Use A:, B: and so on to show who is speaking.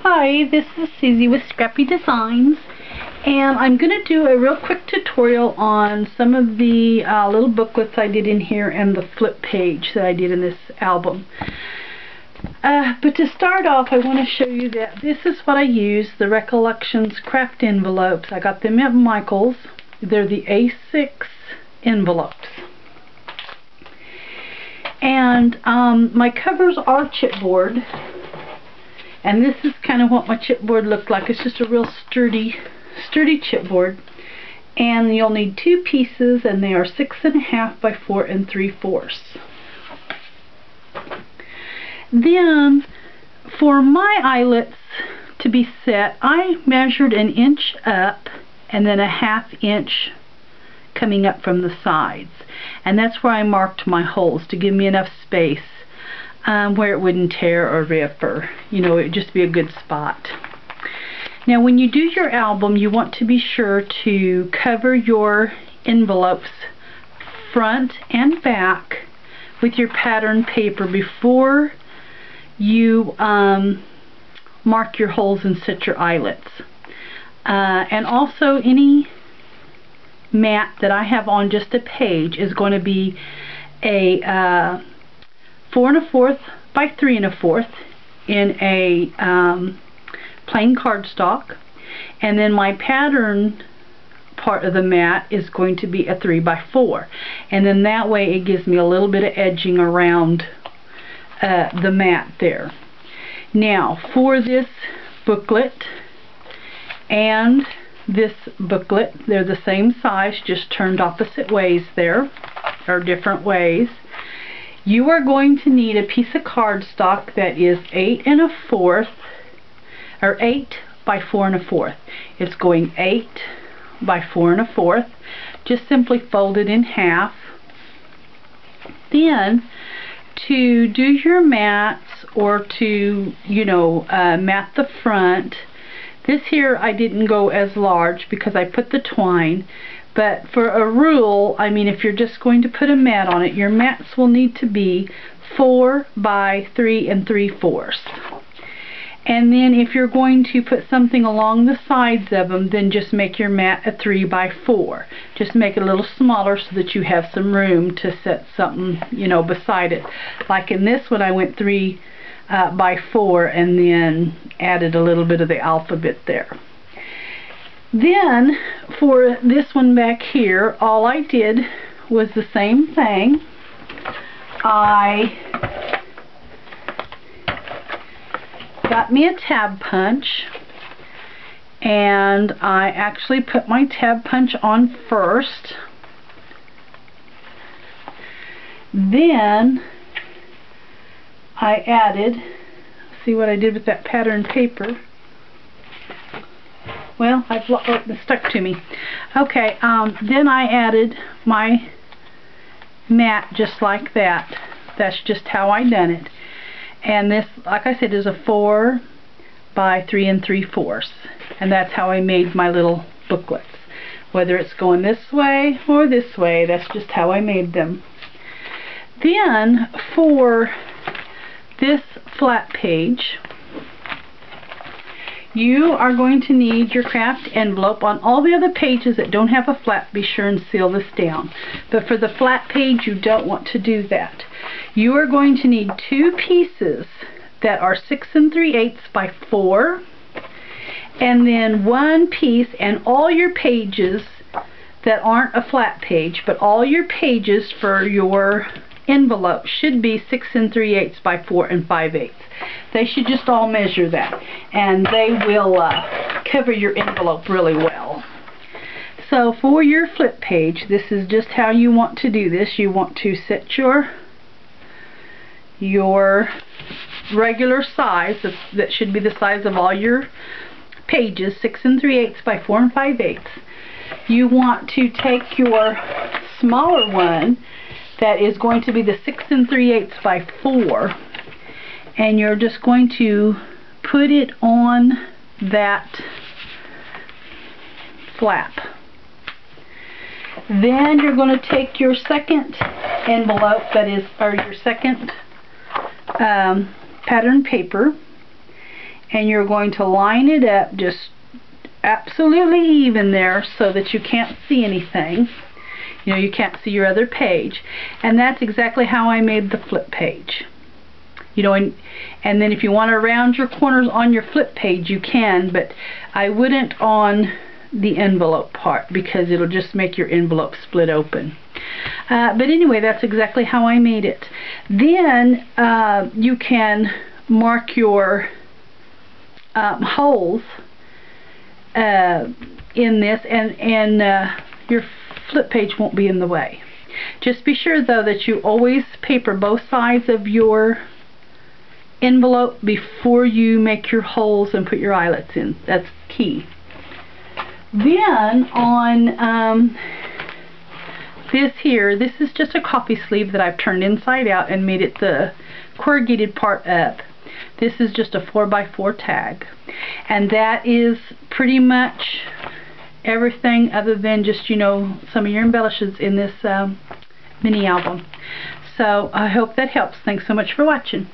A: Hi, this is Susie with Scrappy Designs, and I'm going to do a real quick tutorial on some of the little booklets I did in here and the flip page that I did in this album. But to start off, I want to show you that this is what I use, the Recollections craft envelopes. I got them at Michael's. They're the A6 envelopes. And my covers are chipboard. And this is kind of what my chipboard looked like. It's just a real sturdy chipboard. And you'll need two pieces, and they are 6.5 by 4 3/4. Then, for my eyelets to be set, I measured 1 inch up and then 1/2 inch coming up from the sides. And that's where I marked my holes to give me enough space where it wouldn't tear or rip, or it would just be a good spot. Now when you do your album, you want to be sure to cover your envelopes front and back with your pattern paper before you mark your holes and set your eyelets. And also, any mat that I have on just a page is going to be a 4 1/4 by 3 1/4 in a plain cardstock, and then my pattern part of the mat is going to be a 3 by 4, and then that way it gives me a little bit of edging around the mat there. Now for this booklet and this booklet, they're the same size, just turned opposite ways there, or different ways. You are going to need a piece of cardstock that is 8 1/4 or 8 by 4 1/4. It's going 8 by 4 1/4. Just simply fold it in half. Then, to do your mats, or to mat the front, this here I didn't go as large because I put the twine. But for a rule, I mean, if you're just going to put a mat on it, your mats will need to be 4 by 3 3/4. And then if you're going to put something along the sides of them, then just make your mat a 3 by 4. Just make it a little smaller so that you have some room to set something, beside it. Like in this one, I went 3 by 4 and then added a little bit of the alphabet there. Then, for this one back here, all I did was the same thing. I got me a tab punch, and I actually put my tab punch on first. Then, I added, see what I did with that pattern paper. Well, it stuck to me. Okay, then I added my mat just like that. That's just how I done it. And this, like I said, is a 4 by 3 3/4. And that's how I made my little booklets. Whether it's going this way or this way, that's just how I made them. Then, for this flat page, you are going to need your craft envelope. On all the other pages that don't have a flap, be sure and seal this down. But for the flat page, you don't want to do that. You are going to need two pieces that are 6 3/8 by 4, and then one piece, and all your pages that aren't a flat page, but all your pages for your envelope should be 6 3/8 by 4 5/8. They should just all measure that, and they will cover your envelope really well. So for your flip page, this is just how you want to do this. You want to set your regular size, that should be the size of all your pages, 6 3/8 by 4 5/8. You want to take your smaller one, that is going to be the 6 3/8 by 4, and you're just going to put it on that flap. Then you're going to take your second envelope, that is, or your second pattern paper, and you're going to line it up just absolutely even there so that you can't see anything. You know, you can't see your other page. And that's exactly how I made the flip page. You know, and then if you want to round your corners on your flip page, you can, but I wouldn't on the envelope part because it'll just make your envelope split open. But anyway, that's exactly how I made it. Then you can mark your holes in this, and your flip page won't be in the way. Just be sure though that you always paper both sides of your envelope before you make your holes and put your eyelets in. That's key. Then on this here, this is just a coffee sleeve that I've turned inside out and made it the corrugated part up. This is just a 4x4 tag, and that is pretty much everything other than just, you know, some of your embellishes in this mini album. So I hope that helps. Thanks so much for watching.